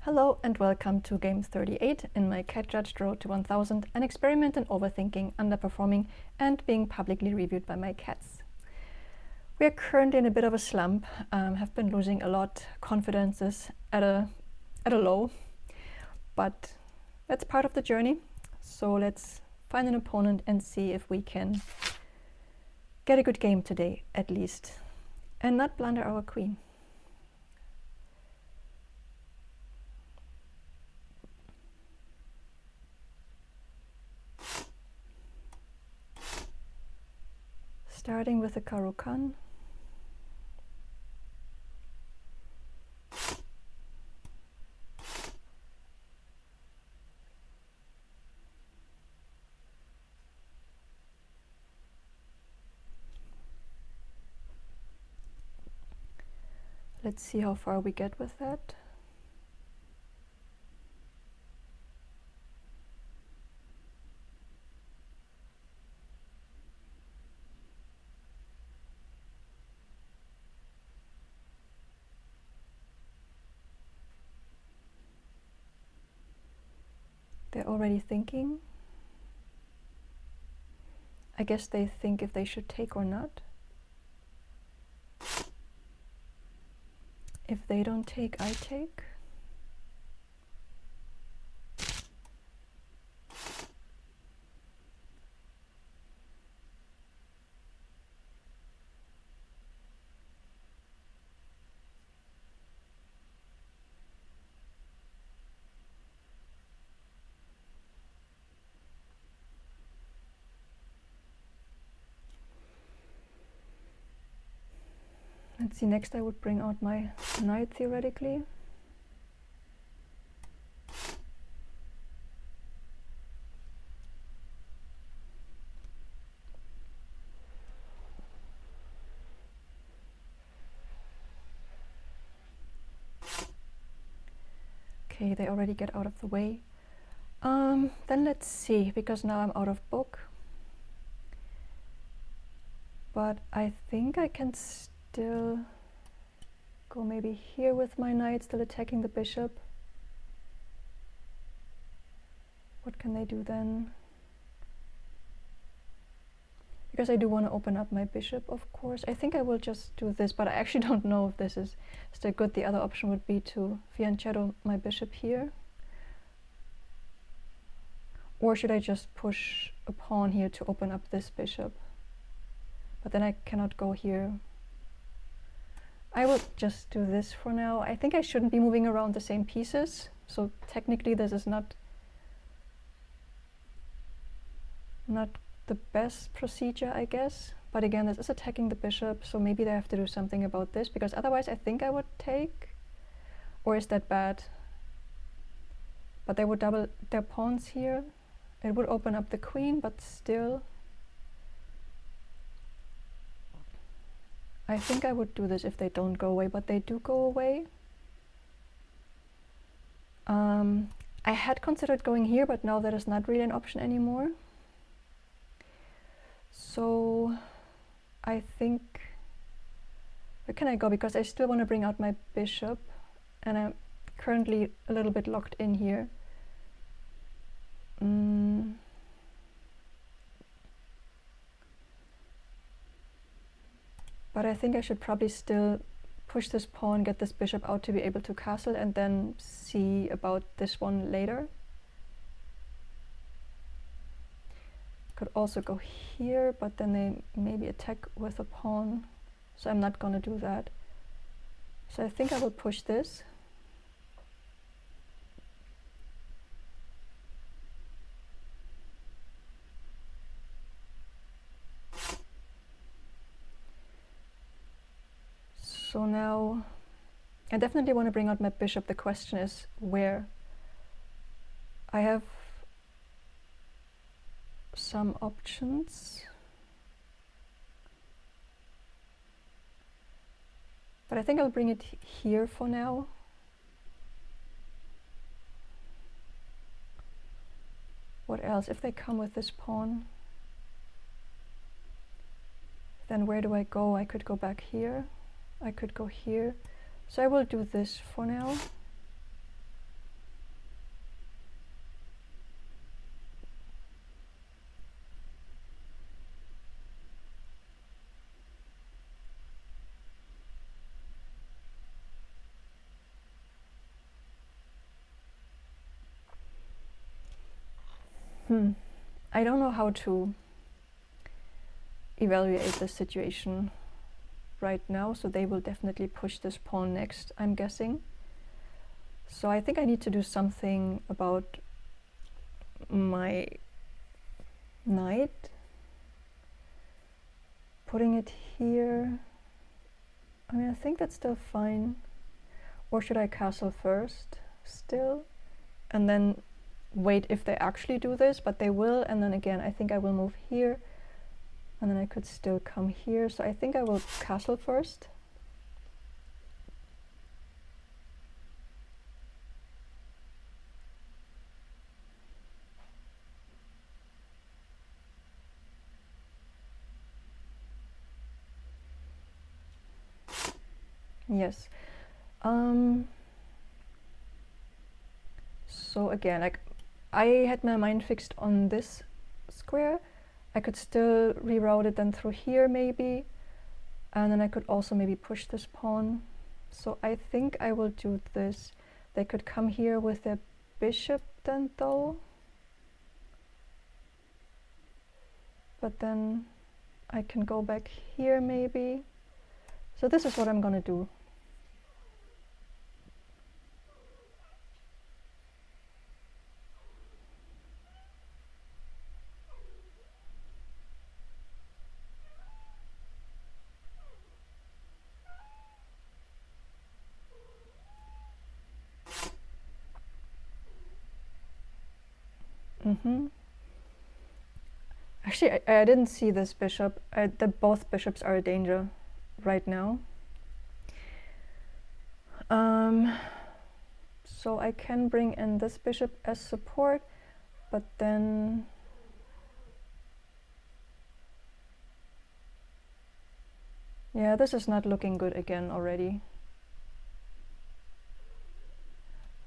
Hello and welcome to game 38 in my cat-judged road to 1000, an experiment in overthinking, underperforming and being publicly reviewed by my cats. We are currently in a bit of a slump, have been losing a lot, confidence is at a low, but that's part of the journey. So let's find an opponent and see if we can get a good game today at least, and not blunder our queen. Starting with the Karukan. Let's see how far we get with that. They're already thinking. I guess they think if they should take or not. If they don't take, I take. Let's see, next I would bring out my knight theoretically. Okay, they already get out of the way. Then let's see, because now I'm out of book. But I think I can still go maybe here with my knight, still attacking the bishop. What can they do then? Because I do want to open up my bishop, of course. I think I will just do this, but I actually don't know if this is still good. The other option would be to fianchetto my bishop here. Or should I just push a pawn here to open up this bishop? But then I cannot go here. I will just do this for now. I think I shouldn't be moving around the same pieces. So technically this is not the best procedure, I guess. But again, this is attacking the bishop, so maybe they have to do something about this, because otherwise I think I would take. Or is that bad? But they would double their pawns here. It would open up the queen, but still. I think I would do this if they don't go away, but they do go away. I had considered going here, but now that is not really an option anymore. So I think, where can I go? Because I still want to bring out my bishop, and I'm currently a little bit locked in here. But I think I should probably still push this pawn, get this bishop out to be able to castle, and then see about this one later. Could also go here, but then they maybe attack with a pawn, so I'm not gonna do that. So I think I will push this. So now I definitely want to bring out my bishop. The question is where. I have some options, but I think I'll bring it here for now. What else? If they come with this pawn, then where do I go? I could go back here. I could go here. So I will do this for now. I don't know how to evaluate the situation right now, so they will definitely push this pawn next, I'm guessing. So I think I need to do something about my knight. Putting it here. I mean, I think that's still fine. Or should I castle first still? And then wait if they actually do this, but they will. And then again, I think I will move here. And then I could still come here. So I think I will castle first. Yes. So again, like I had my mind fixed on this square. I could still reroute it then through here maybe. And then I could also maybe push this pawn. So I think I will do this. They could come here with their bishop then though. But then I can go back here maybe. So this is what I'm gonna do. Actually, I didn't see this bishop. Both bishops are a danger right now. So I can bring in this bishop as support, but then yeah, this is not looking good again already.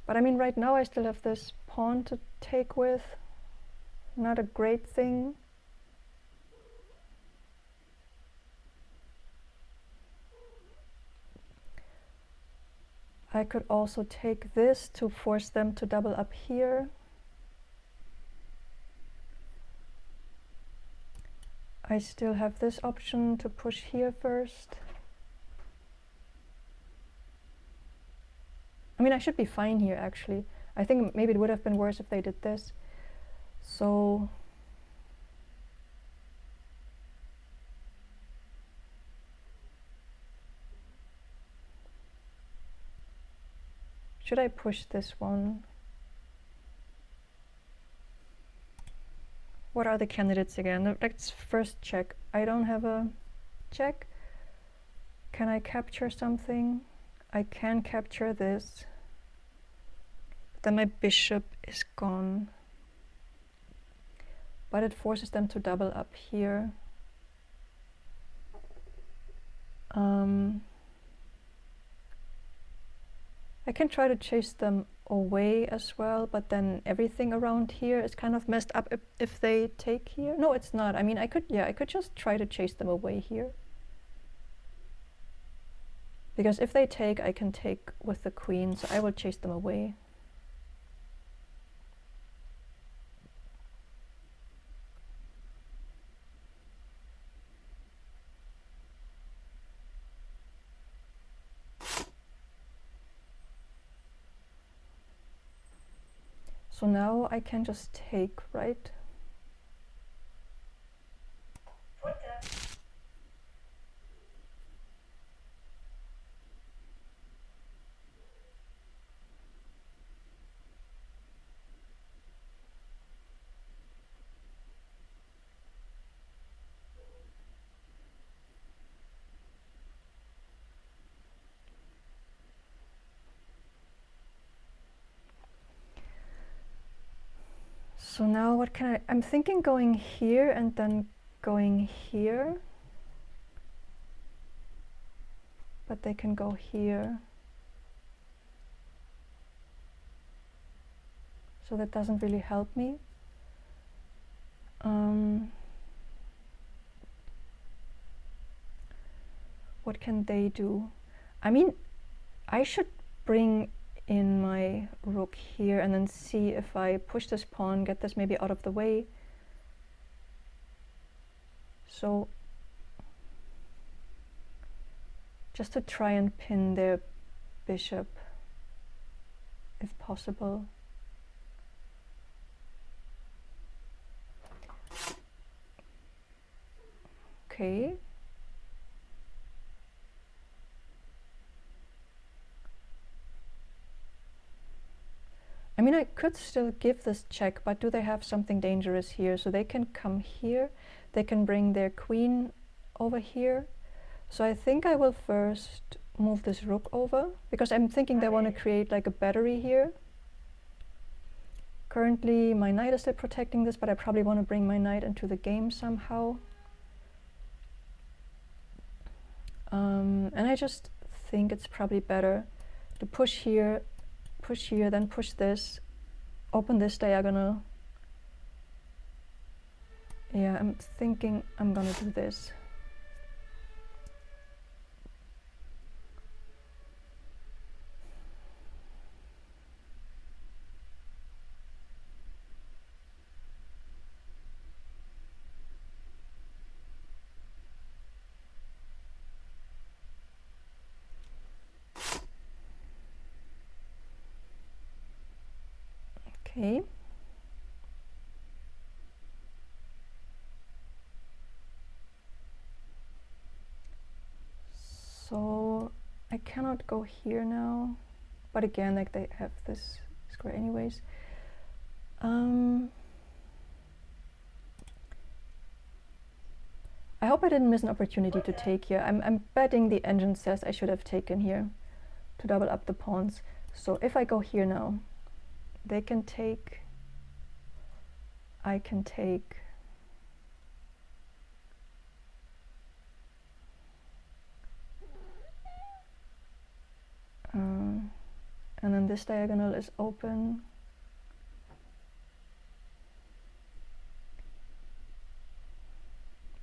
But I mean, right now I still have this pawn to take with. Not a great thing. I could also take this to force them to double up here. I still have this option to push here first. I mean, I should be fine here actually. I think maybe it would have been worse if they did this. So should I push this one? What are the candidates again? Let's first check. I don't have a check. Can I capture something? I can capture this. Then my bishop is gone. But it forces them to double up here. I can try to chase them away as well, but then everything around here is kind of messed up if they take here. No, it's not. I mean, I could just try to chase them away here. Because if they take, I can take with the queen, so I will chase them away. So now I can just take, right? So now what can I'm thinking going here and then going here. But they can go here. So that doesn't really help me. What can they do? I mean, I should bring in my rook here and then see if I push this pawn, get this maybe out of the way. So just to try and pin their bishop if possible. Okay. I mean, I could still give this check, but do they have something dangerous here? So they can come here, they can bring their queen over here. So I think I will first move this rook over, because I'm thinking they want to create like a battery here. Currently my knight is still protecting this, but I probably want to bring my knight into the game somehow. And I just think it's probably better to push here, then push this, open this diagonal. Yeah, I'm thinking I'm gonna do this. Okay. So I cannot go here now, but again, like they have this square anyways. I hope I didn't miss an opportunity to take here. I'm betting the engine says I should have taken here to double up the pawns. So if I go here now, they can take, I can take. And then this diagonal is open.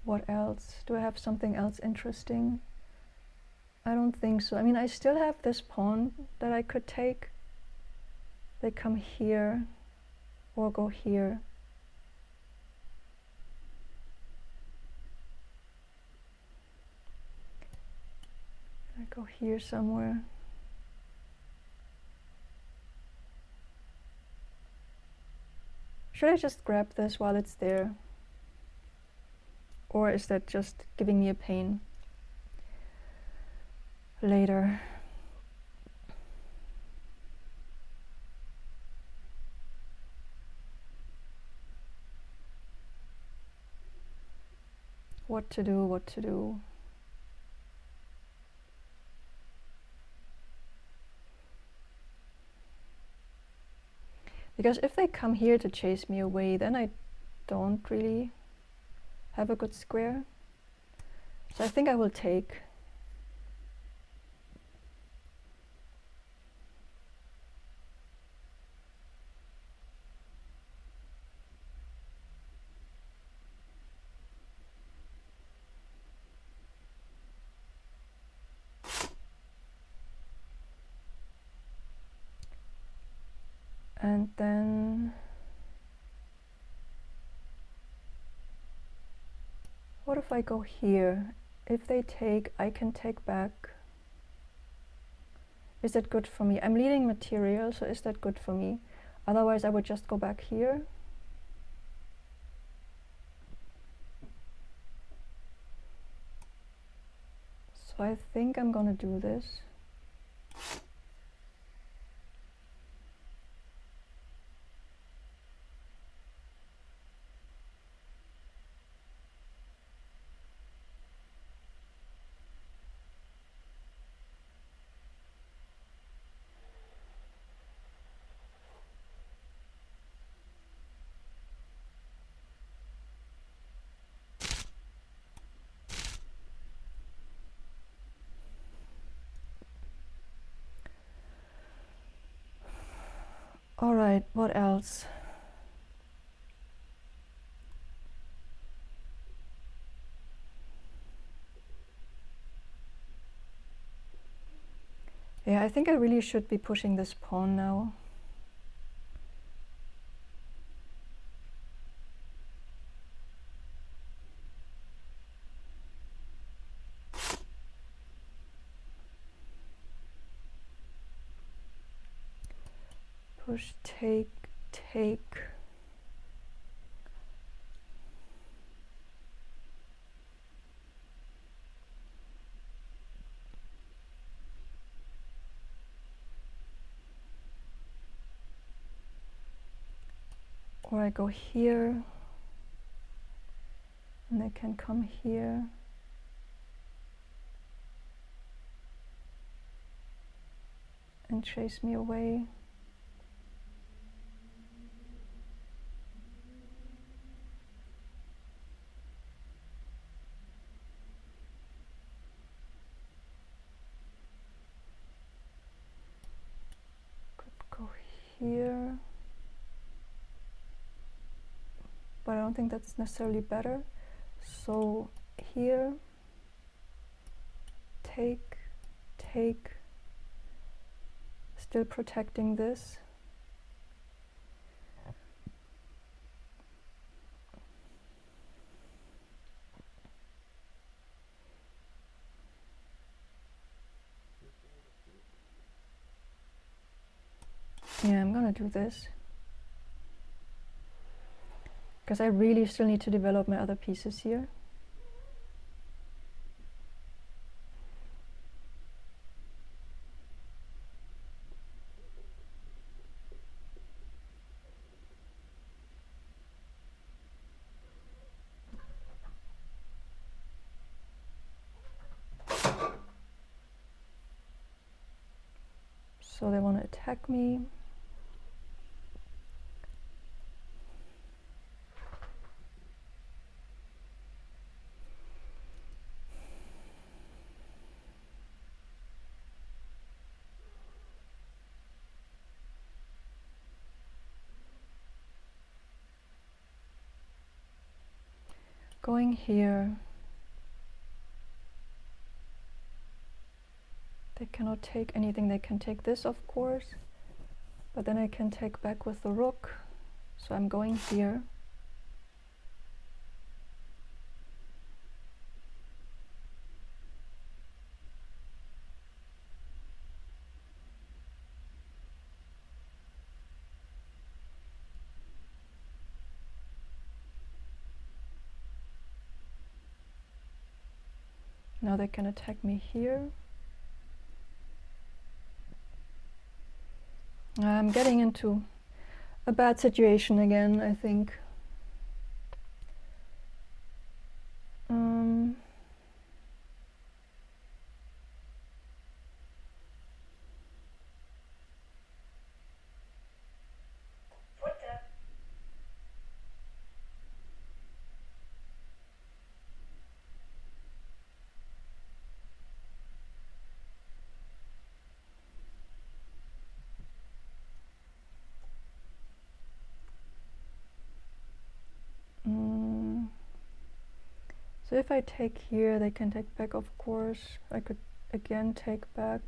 What else? Do I have something else interesting? I don't think so. I mean, I still have this pawn that I could take. They come here or go here. I go here somewhere. Should I just grab this while it's there? Or is that just giving me a pain later? What to do, what to do? Because if they come here to chase me away, then I don't really have a good square. So I think I will take. And then what if I go here? If they take, I can take back. Is that good for me? I'm leading material, so is that good for me? Otherwise I would just go back here. So I think I'm gonna do this. All right, what else? Yeah, I think I really should be pushing this pawn now. Push, take, take. Or I go here, and they can come here. And chase me away. Could go here. But I don't think that's necessarily better. So here, take, take, still protecting this. Yeah, I'm gonna do this. Because I really still need to develop my other pieces here. So they want to attack me. Going here. They cannot take anything. They can take this, of course. But then I can take back with the rook. So I'm going here. Now they can attack me here. I'm getting into a bad situation again, I think. So if I take here, they can take back, of course. I could again take back.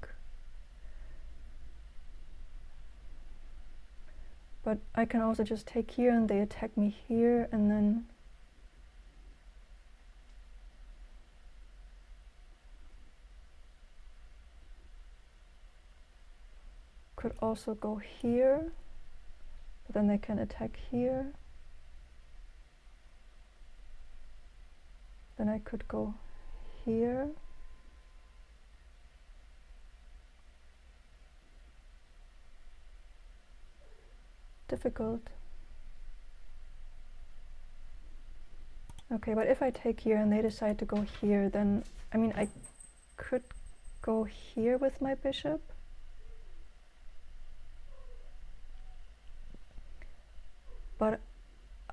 But I can also just take here and they attack me here, and then could also go here, but then they can attack here. Then I could go here. Difficult. Okay, but if I take here and they decide to go here, then, I mean, I could go here with my bishop. But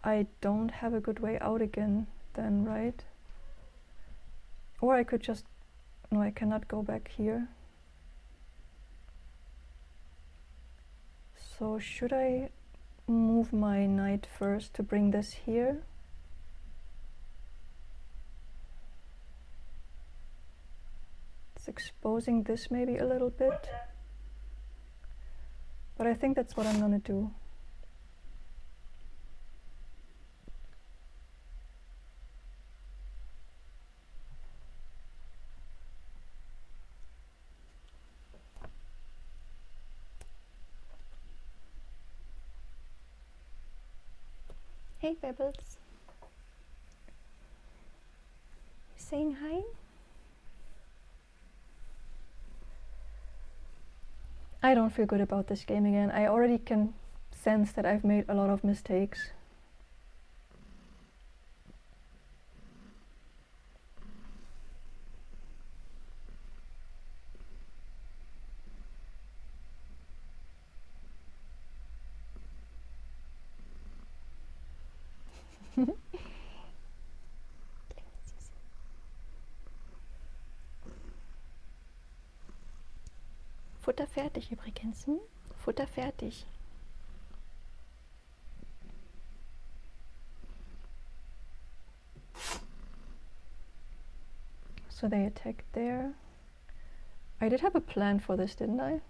I don't have a good way out again then, right? Or I could just, no, I cannot go back here. So should I move my knight first to bring this here? It's exposing this maybe a little bit. But I think that's what I'm gonna do. Hey Pebbles. Saying hi? I don't feel good about this game again. I already can sense that I've made a lot of mistakes. Futter fertig übrigens. Futter fertig. So they attacked there. I did have a plan for this, didn't I?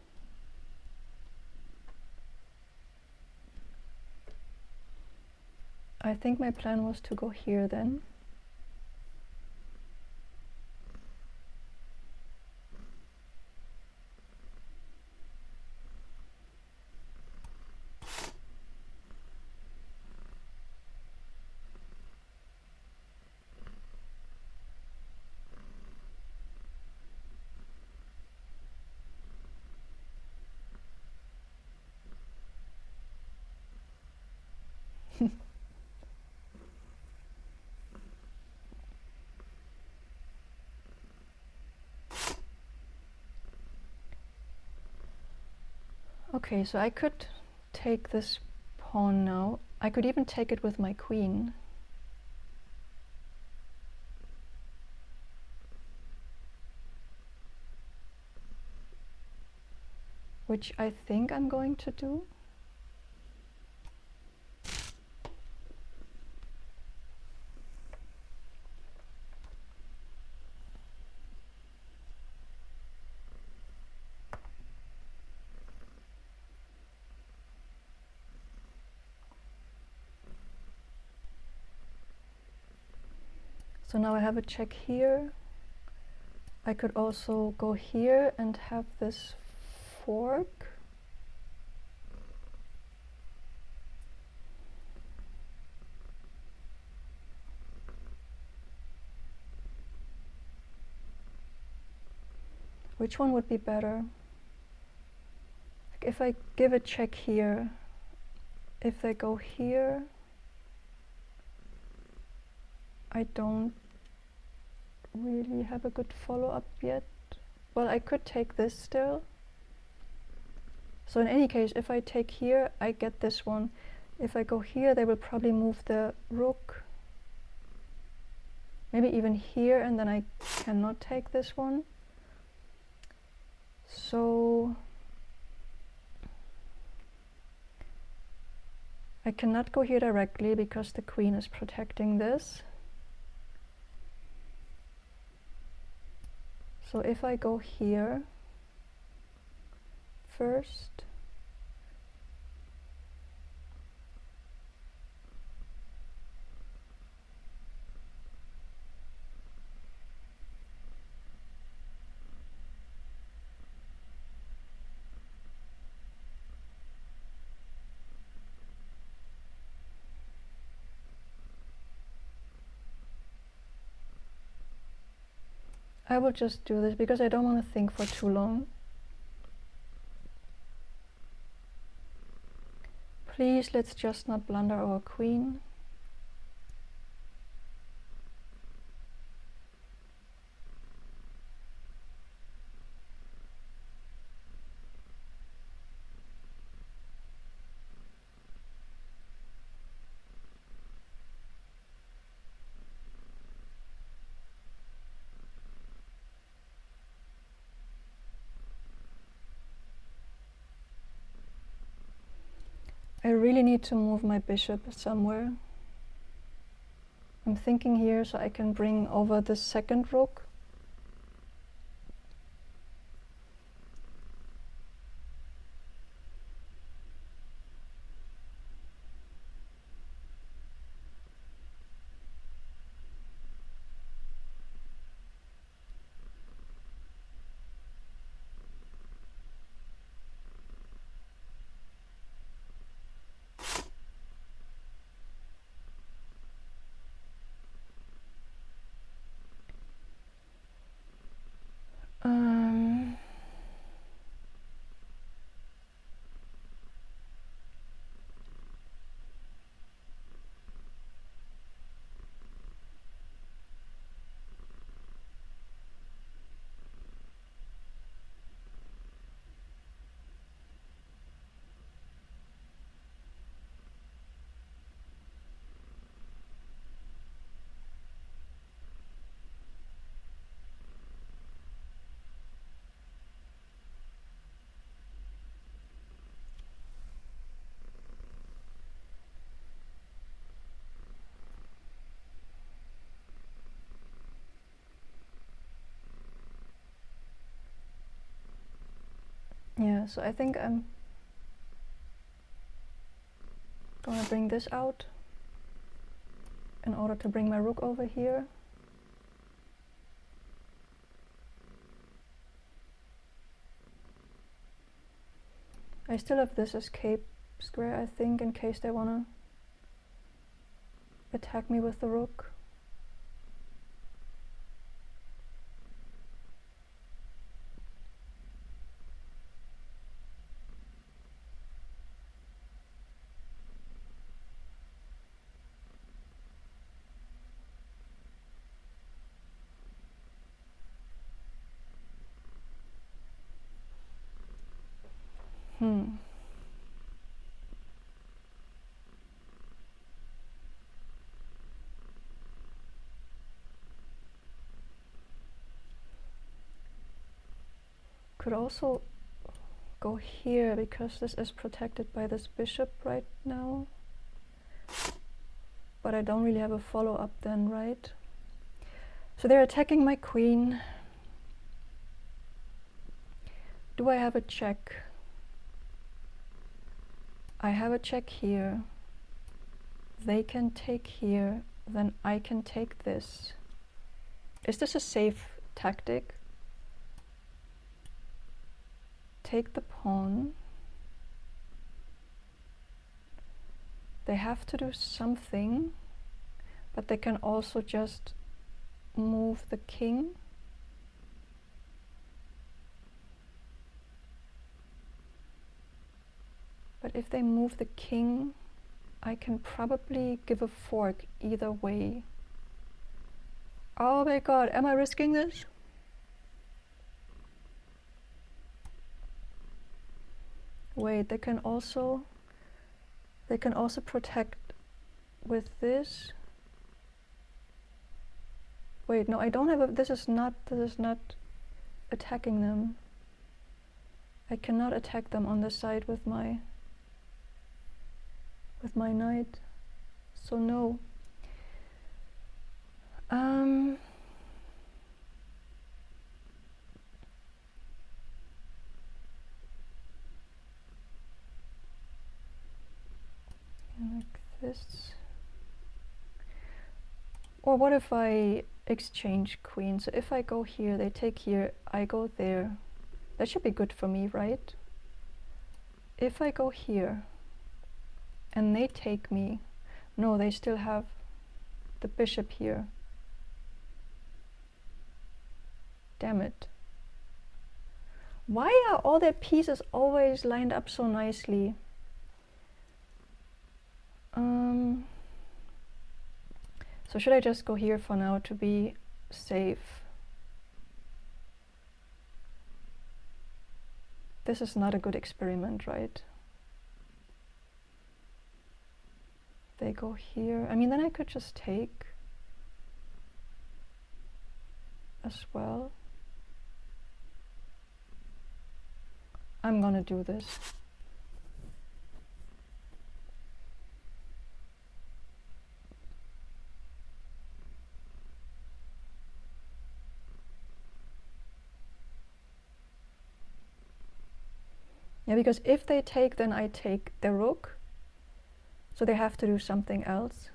I think my plan was to go here then. Okay, so I could take this pawn now. I could even take it with my queen. Which I think I'm going to do. So now I have a check here. I could also go here and have this fork. Which one would be better? Like if I give a check here, if they go here, I don't really have a good follow-up yet. Well, I could take this still. So in any case, if I take here, I get this one. If I go here, they will probably move the rook. Maybe even here, and then I cannot take this one. So I cannot go here directly because the queen is protecting this. So if I go here first, I will just do this because I don't want to think for too long. Please, let's just not blunder our queen. I really need to move my bishop somewhere. I'm thinking here so I can bring over the second rook. Yeah, so I think I'm gonna bring this out in order to bring my rook over here. I still have this escape square, I think, in case they wanna attack me with the rook. Could also go here because this is protected by this bishop right now. But I don't really have a follow-up then, right? So they're attacking my queen. Do I have a check? I have a check here. They can take here, then I can take this. Is this a safe tactic? Take the pawn. They have to do something, but they can also just move the king. But if they move the king, I can probably give a fork either way. Oh my god, am I risking this? Wait, they can also protect with this. Wait, no, I don't have a, this is not attacking them. I cannot attack them on this side with my knight. So no. Like this. Or what if I exchange queen? So if I go here, they take here, I go there. That should be good for me, right? If I go here and they take me, no, they still have the bishop here. Damn it. Why are all their pieces always lined up so nicely? So should I just go here for now to be safe? This is not a good experiment, right? They go here. I mean, then I could just take as well. I'm gonna do this. Yeah, because if they take, then I take the rook. So they have to do something else.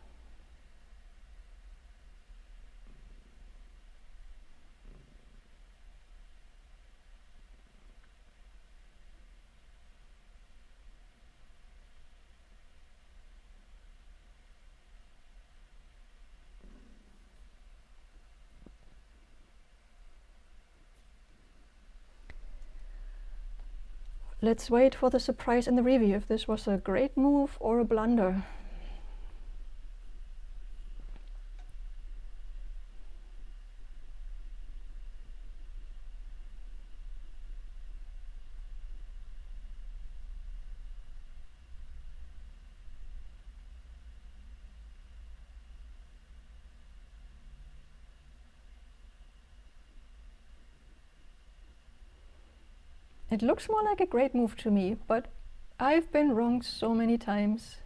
Let's wait for the surprise in the review if this was a great move or a blunder. It looks more like a great move to me, but I've been wrong so many times.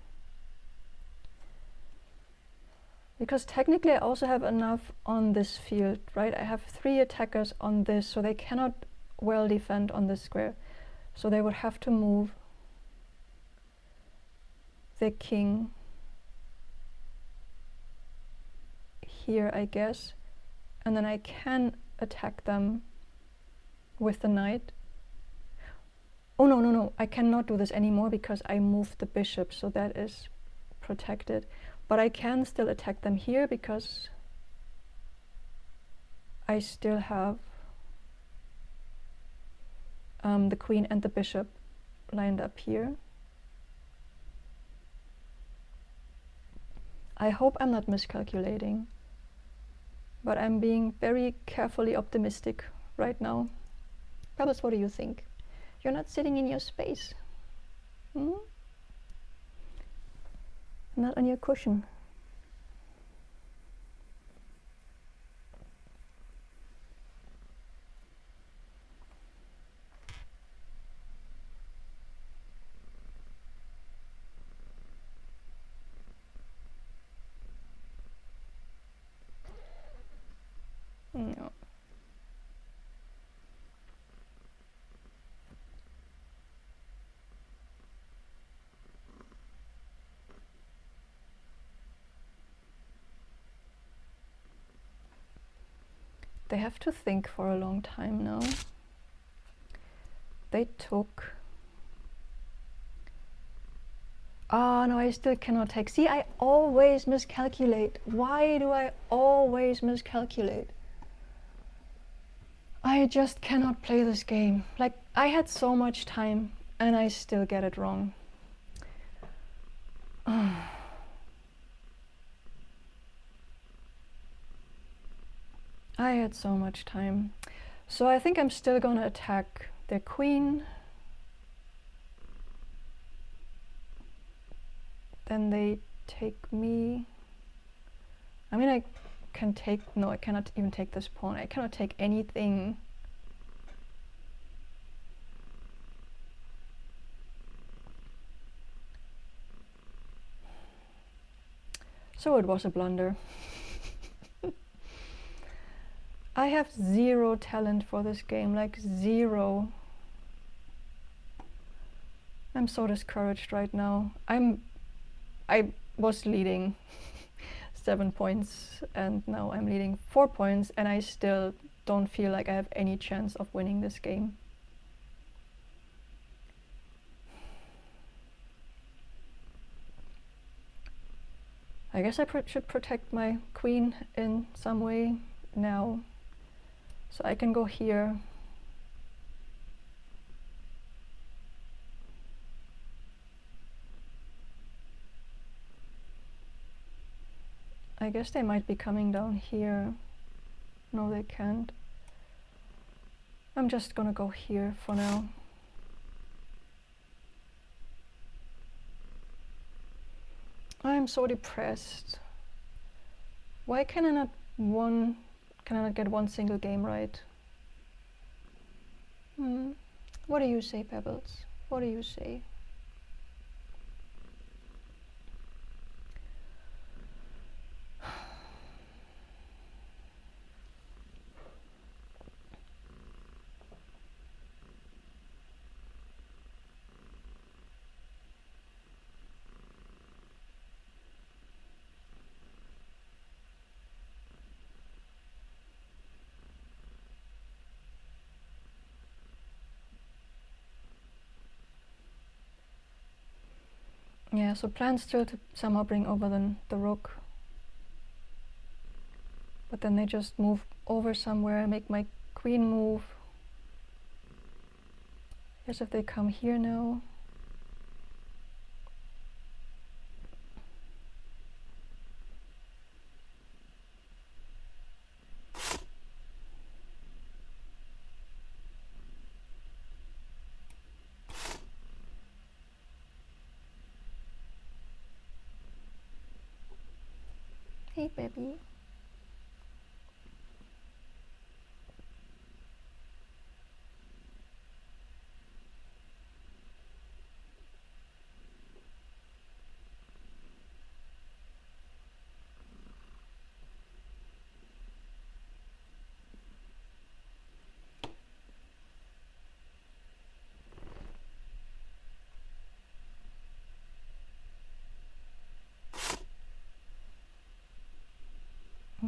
Because technically I also have enough on this field, right? I have 3 attackers on this, so they cannot well defend on this square. So they would have to move the king here, I guess, and then I can attack them with the knight. Oh no, no, no, I cannot do this anymore because I moved the bishop, so that is protected. But I can still attack them here because I still have the queen and the bishop lined up here. I hope I'm not miscalculating, but I'm being very carefully optimistic right now. Pebbles, what do you think? You're not sitting in your space. Not on your cushion. No. They have to think for a long time now. They took... Oh no, I still cannot take. See, I always miscalculate. Why do I always miscalculate? I just cannot play this game. Like, I had so much time and I still get it wrong. I had so much time. So I think I'm still gonna attack their queen. Then they take me. I mean, I can take... No, I cannot even take this pawn. I cannot take anything. So it was a blunder. I have zero talent for this game, like zero. I'm so discouraged right now. I was leading 7 points and now I'm leading 4 points and I still don't feel like I have any chance of winning this game. I guess I should protect my queen in some way now. So I can go here. I guess they might be coming down here. No, they can't. I'm just gonna go here for now. I'm so depressed. Why can I not get one single game right? What do you say, Pebbles? What do you say? Yeah, so plan still to somehow bring over the rook. But then they just move over somewhere, make my queen move. Guess if they come here now. Hey, baby.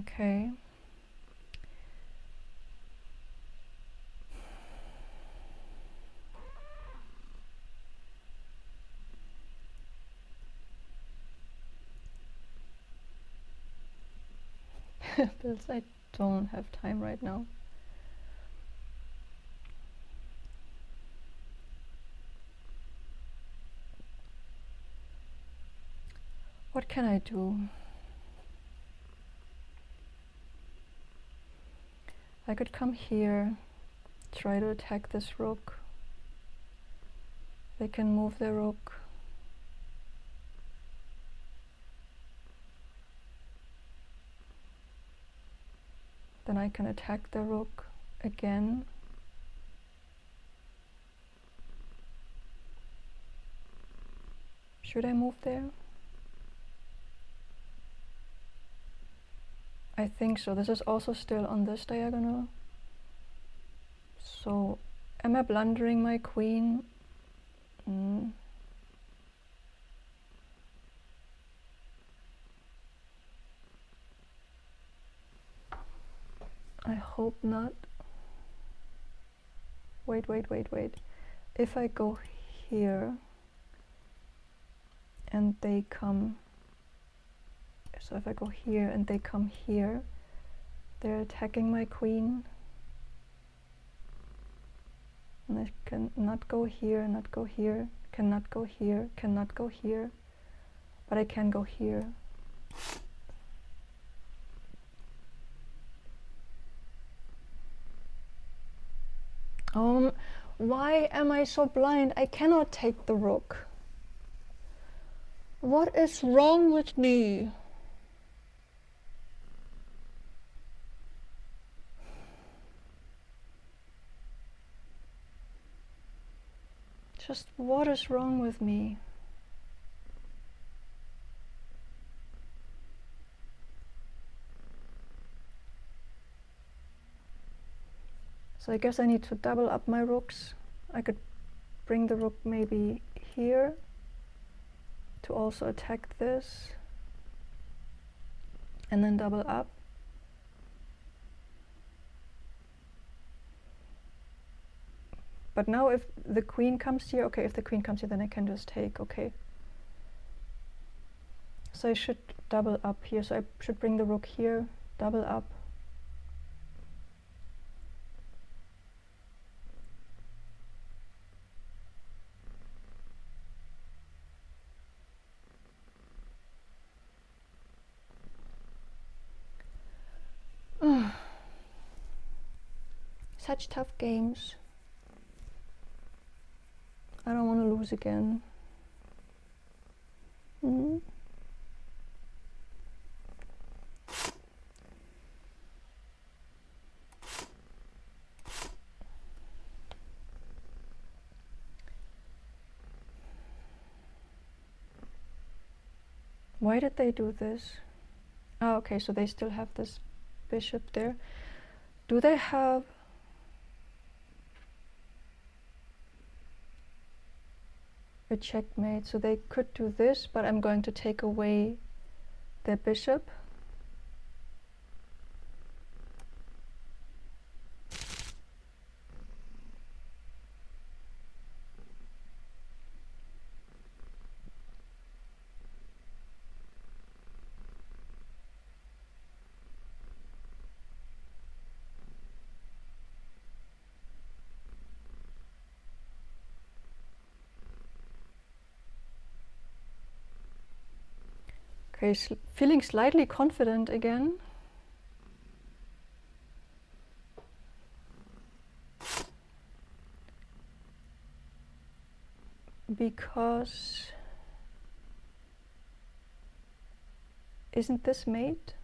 Okay. Bills, I don't have time right now. What can I do? I could come here, try to attack this rook. They can move their rook. Then I can attack the rook again. Should I move there? I think so. This is also still on this diagonal. So, am I blundering my queen? I hope not. Wait. If I go here and they come, so if I go here and they come here, they're attacking my queen. And I can not go here, not go here, cannot go here, cannot go here, but I can go here. Why am I so blind? I cannot take the rook. What is wrong with me? Just what is wrong with me? So I guess I need to double up my rooks. I could bring the rook maybe here to also attack this, and then double up. But now if the queen comes here, okay, if the queen comes here, then I can just take, okay. So I should double up here, so I should bring the rook here, double up. Such tough games. I don't want to lose again. Why did they do this? Oh, okay, so they still have this bishop there. Do they have... a checkmate? So they could do this, but I'm going to take away their bishop. Okay, feeling slightly confident again. Because isn't this mate?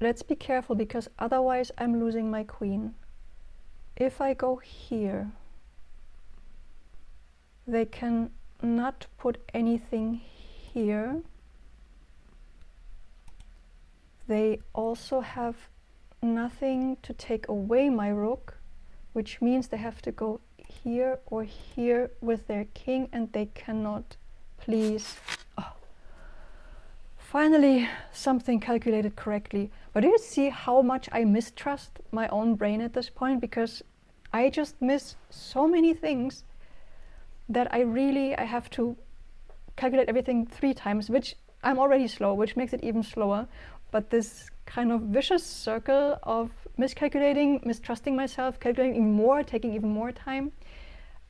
Let's be careful, because otherwise I'm losing my queen. If I go here, they can not put anything here. They also have nothing to take away my rook, which means they have to go here or here with their king, and they cannot. Please. Oh, Finally, something calculated correctly. But do you see how much I mistrust my own brain at this point? Because I just miss so many things that I have to calculate everything 3 times, which I'm already slow, which makes it even slower. But this kind of vicious circle of miscalculating, mistrusting myself, calculating even more, taking even more time,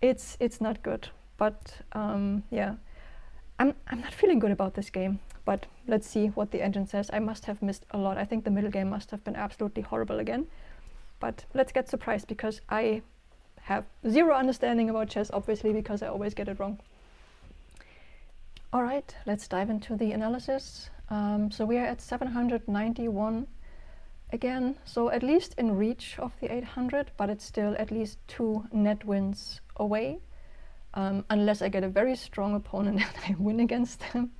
it's not good. But yeah, I'm not feeling good about this game. But let's see what the engine says. I must have missed a lot. I think the middle game must have been absolutely horrible again. But let's get surprised, because I have zero understanding about chess, obviously, because I always get it wrong. All right, let's dive into the analysis. So we are at 791 again, so at least in reach of the 800, but it's still at least 2 net wins away, unless I get a very strong opponent and I win against them.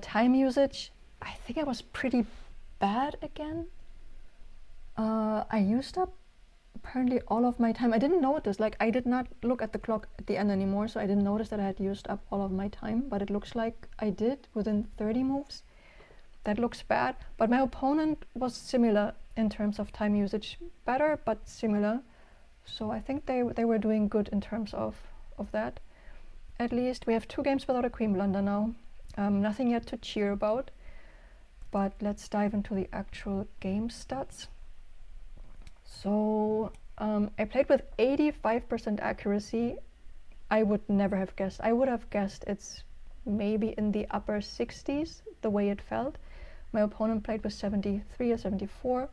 Time usage, I think I was pretty bad again. I used up apparently all of my time. I didn't notice, like I did not look at the clock at the end anymore, so I didn't notice that I had used up all of my time, but it looks like I did within 30 moves. That looks bad, but my opponent was similar in terms of time usage. Better, but similar. So I think they were doing good in terms of that. At least we have 2 games without a queen blunder now. Nothing yet to cheer about, but let's dive into the actual game stats. So I played with 85% accuracy. I would never have guessed. I would have guessed it's maybe in the upper 60s, the way it felt. My opponent played with 73 or 74.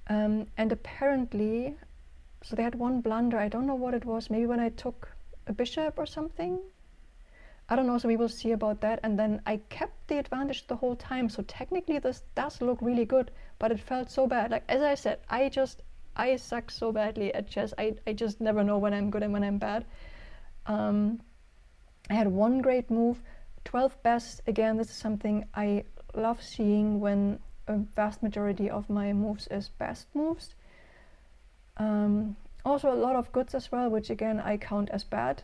And apparently, so they had 1 blunder. I don't know what it was. Maybe when I took a bishop or something. I don't know, so we will see about that. And then I kept the advantage the whole time. So technically this does look really good, but it felt so bad. Like, as I said, I suck so badly at chess. I just never know when I'm good and when I'm bad. I had 1 great move, 12 best. Again, this is something I love seeing when a vast majority of my moves is best moves. Also a lot of goods as well, which again I count as bad.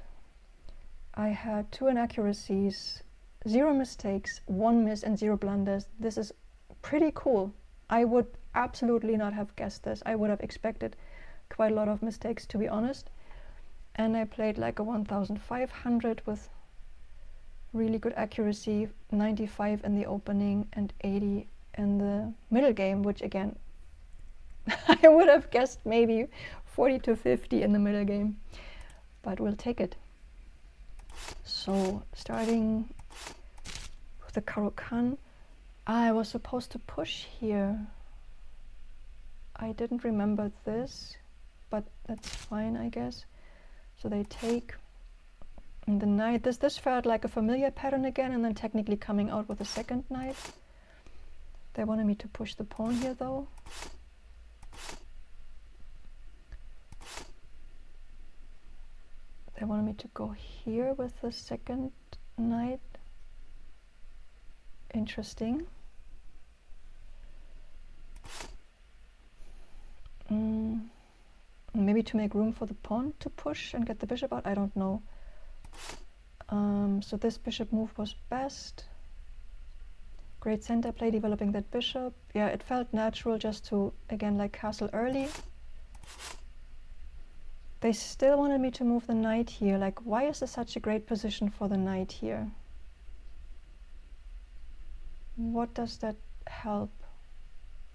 I had 2 inaccuracies, 0 mistakes, 1 miss and 0 blunders. This is pretty cool. I would absolutely not have guessed this. I would have expected quite a lot of mistakes, to be honest. And I played like a 1500 with really good accuracy, 95 in the opening and 80 in the middle game, which again, I would have guessed maybe 40 to 50 in the middle game, but we'll take it. So starting with the Caro-Kann, I was supposed to push here. I didn't remember this, but that's fine, I guess. So they take the knight. This felt like a familiar pattern again, and then technically coming out with a second knight. They wanted me to push the pawn here, though. They wanted me to go here with the second knight. Interesting. Maybe to make room for the pawn to push and get the bishop out, I don't know. So this bishop move was best. Great center play, developing that bishop. Yeah, it felt natural just to, again, like castle early. They still wanted me to move the knight here. Like, why is this such a great position for the knight here? What does that help?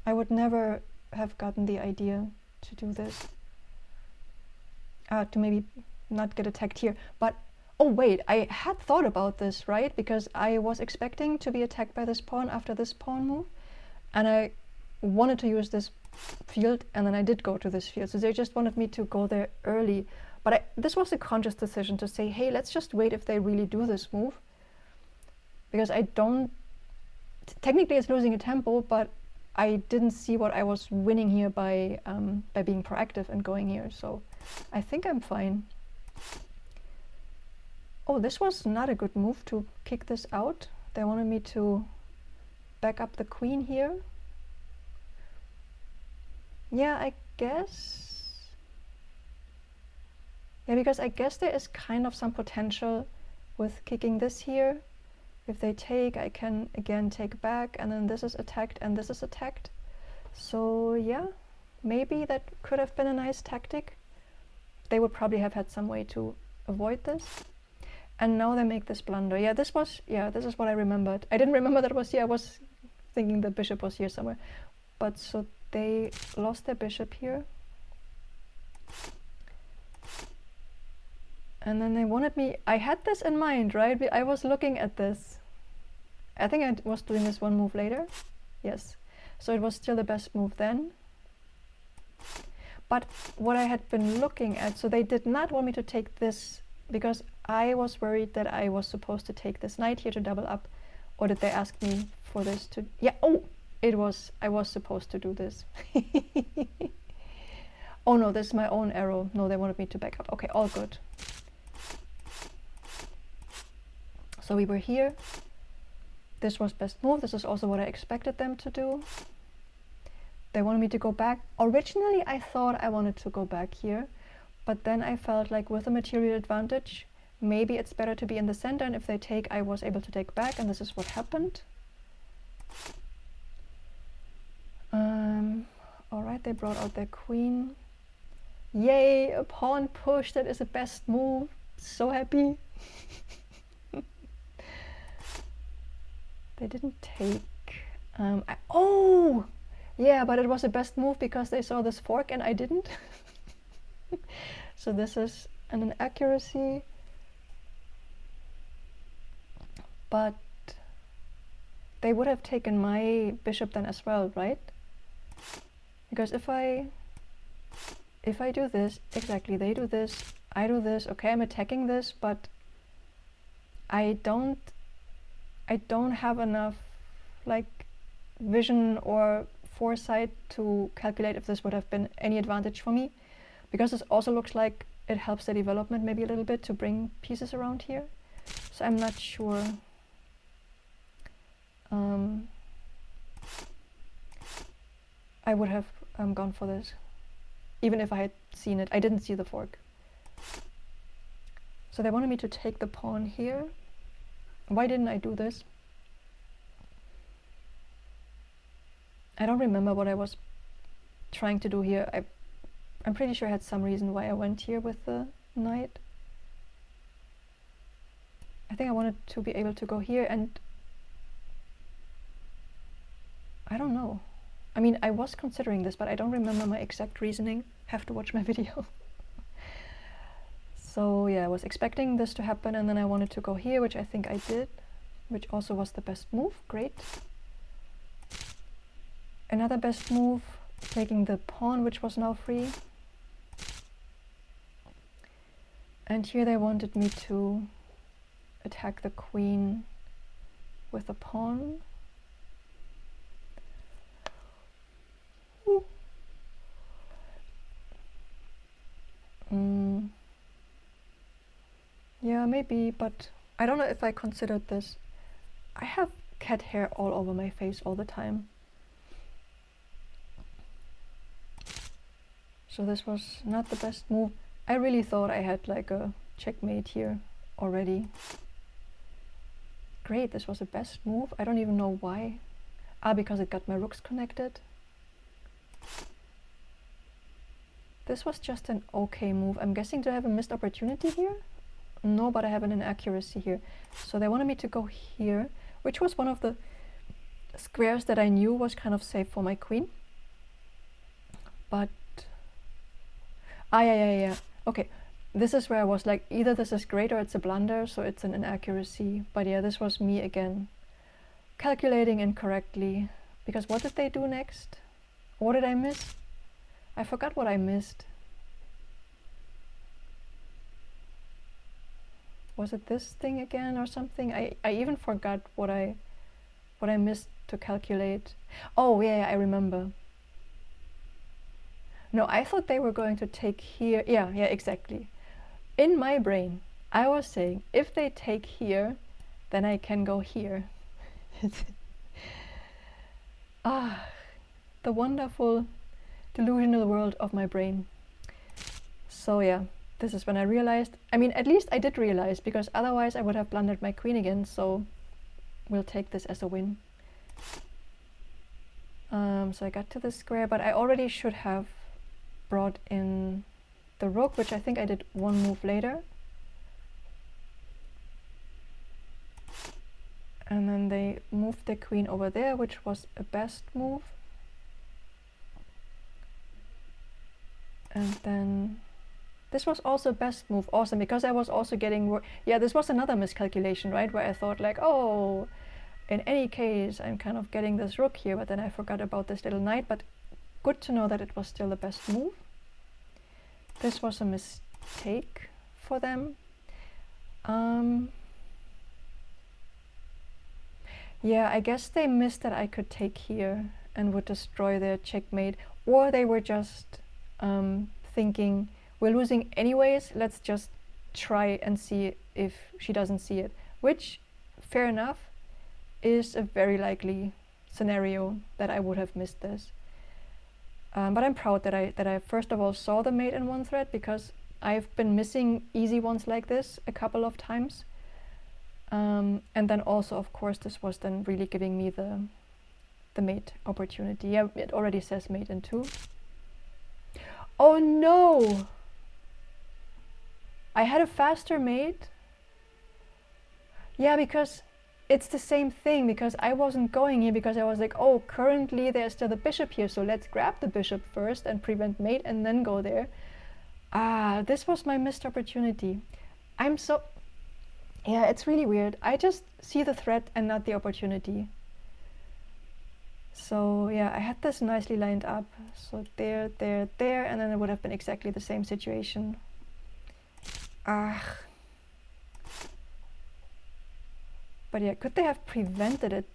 I would never have gotten the idea to do this. To maybe not get attacked here. But, oh wait, I had thought about this, right? Because I was expecting to be attacked by this pawn after this pawn move. And I wanted to use this field, and then I did go to this field. So they just wanted me to go there early. But this was a conscious decision to say, hey, let's just wait if they really do this move. Because I don't... Technically it's losing a tempo, but I didn't see what I was winning here by being proactive and going here. So I think I'm fine. Oh, this was not a good move to kick this out. They wanted me to back up the queen here. Yeah, I guess. Yeah, because I guess there is kind of some potential with kicking this here If they take, I can again take back, and then this is attacked and this is attacked. So yeah, maybe that could have been a nice tactic. They would probably have had some way to avoid this. And now they make this blunder. Yeah, this is what I remembered. I didn't remember that it was here. I was thinking the bishop was here somewhere. But so they lost their bishop here. And then they wanted me, I had this in mind, right? I was looking at this. I think I was doing this one move later. Yes. So it was still the best move then. But what I had been looking at, so they did not want me to take this because I was worried that I was supposed to take this knight here to double up. Or did they ask me for this to, yeah, oh, I was supposed to do this. Oh no, this is my own arrow. No, they wanted me to back up. Okay, all good. So we were here. This was best move. This is also what I expected them to do. They wanted me to go back. Originally, I thought I wanted to go back here, but then I felt like with a material advantage, maybe it's better to be in the center, and if they take, I was able to take back, and this is what happened. All right, they brought out their queen. Yay, a pawn push. That is the best move. So happy. They didn't take. Oh! Yeah, but it was the best move because they saw this fork and I didn't. So this is an inaccuracy. But they would have taken my bishop then as well, right? Because if I do this, exactly, they do this, I do this, okay, I'm attacking this, but I don't have enough like vision or foresight to calculate if this would have been any advantage for me, because this also looks like it helps the development maybe a little bit to bring pieces around here. So I'm not sure. I would have gone for this, even if I had seen it. I didn't see the fork. So they wanted me to take the pawn here. Why didn't I do this? I don't remember what I was trying to do here. I'm pretty sure I had some reason why I went here with the knight. I think I wanted to be able to go here, and I don't know. I mean, I was considering this, but I don't remember my exact reasoning. Have to watch my video. So yeah, I was expecting this to happen, and then I wanted to go here, which I think I did, which also was the best move. Great. Another best move, taking the pawn, which was now free. And here they wanted me to attack the queen with the pawn. Ooh. Yeah, maybe, but I don't know if I considered this. I have cat hair all over my face all the time. So this was not the best move. I really thought I had like a checkmate here already. Great, this was the best move. I don't even know why. Because it got my rooks connected. This was just an okay move. I'm guessing, do I have a missed opportunity here? No, but I have an inaccuracy here. So they wanted me to go here, which was one of the squares that I knew was kind of safe for my queen. But yeah. Okay, this is where I was like, either this is great or it's a blunder, so it's an inaccuracy. But yeah, this was me again calculating incorrectly. Because what did they do next? What did I miss? I forgot what I missed. Was it this thing again or something? I even forgot what I missed to calculate. Oh yeah, I remember. No, I thought they were going to take here. Yeah, exactly. In my brain, I was saying, if they take here, then I can go here. The wonderful delusional world of my brain. So yeah, this is when I realized, I mean, at least I did realize, because otherwise I would have blundered my queen again, so we'll take this as a win. So I got to the square, but I already should have brought in the rook, which I think I did one move later. And then they moved the queen over there, which was a best move. And then this was also best move. Awesome, because I was also getting... Yeah, this was another miscalculation, right? Where I thought like, oh, in any case, I'm kind of getting this rook here, but then I forgot about this little knight. But good to know that it was still the best move. This was a mistake for them. Yeah, I guess they missed that I could take here and would destroy their checkmate. Or they were just thinking, we're losing anyways, let's just try and see if she doesn't see it. Which, fair enough, is a very likely scenario that I would have missed this. But I'm proud that I first of all saw the mate in one thread, because I've been missing easy ones like this a couple of times. And then also, of course, this was then really giving me the mate opportunity. Yeah, it already says mate in 2. Oh no! I had a faster mate. Yeah, because it's the same thing, because I wasn't going here because I was like, oh, currently there's still the bishop here, so let's grab the bishop first and prevent mate and then go there. Ah, this was my missed opportunity. Yeah, it's really weird. I just see the threat and not the opportunity. So yeah, I had this nicely lined up. So there, there, there, and then it would have been exactly the same situation. Ah. But yeah, could they have prevented it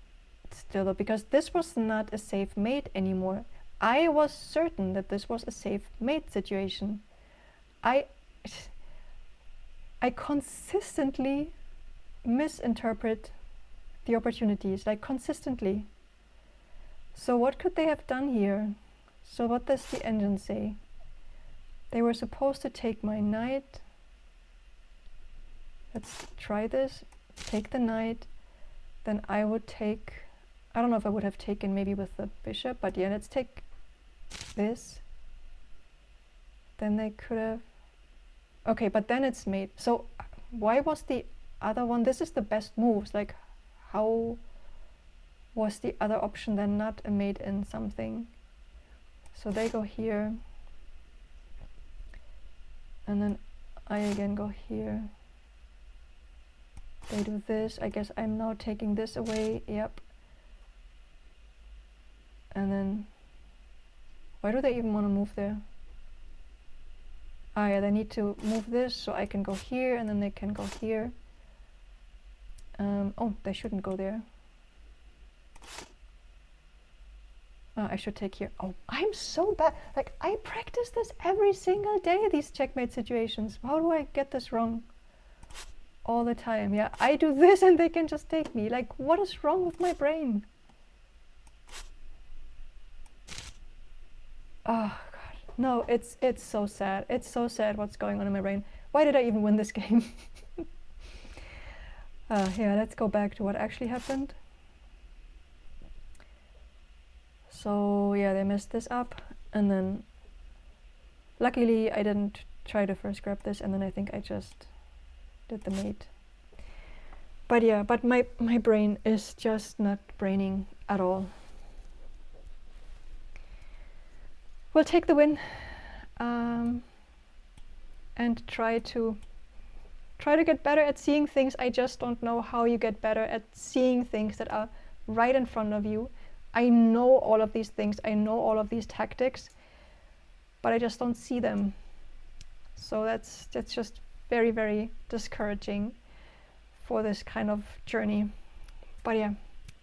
still though? Because this was not a safe mate anymore. I was certain that this was a safe mate situation. I consistently misinterpret the opportunities, like consistently. So what could they have done here? So what does the engine say? They were supposed to take my knight. Let's try this. Take the knight. Then I would take... I don't know if I would have taken maybe with the bishop, but yeah, let's take this. Then they could have... Okay, but then it's mate. So why was the other one... This is the best moves. Like, how was the other option then not a mate in something? So they go here. And then I again go here. They do this. I guess I'm now taking this away. Yep. And then... Why do they even want to move there? Ah yeah, they need to move this so I can go here, and then they can go here. Oh, they shouldn't go there. I should take here. Oh, I'm so bad. Like, I practice this every single day, these checkmate situations. How do I get this wrong? All the time. Yeah, I do this and they can just take me. Like, what is wrong with my brain? Oh god. No, it's so sad. It's so sad what's going on in my brain. Why did I even win this game? Yeah, let's go back to what actually happened. So yeah, they messed this up, and then luckily I didn't try to first grab this, and then I think I just did the mate. But yeah, but my brain is just not braining at all. We'll take the win, and try to get better at seeing things. I just don't know how you get better at seeing things that are right in front of you. I know all of these things, I know all of these tactics, but I just don't see them. So that's just very, very discouraging for this kind of journey. But yeah,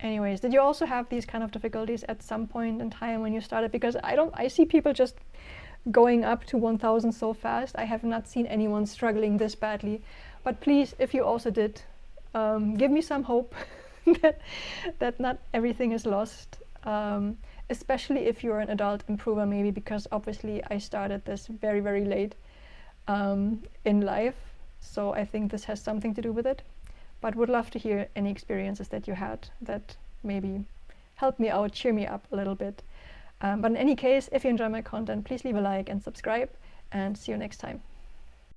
anyways, did you also have these kind of difficulties at some point in time when you started? Because I see people just going up to 1000 so fast. I have not seen anyone struggling this badly. But please, if you also did, give me some hope that not everything is lost. Especially if you're an adult improver, maybe, because obviously I started this very, very late in life. So I think this has something to do with it. but would love to hear any experiences that you had that maybe help me out, cheer me up a little bit. But in any case, if you enjoy my content, please leave a like and subscribe, and see you next time.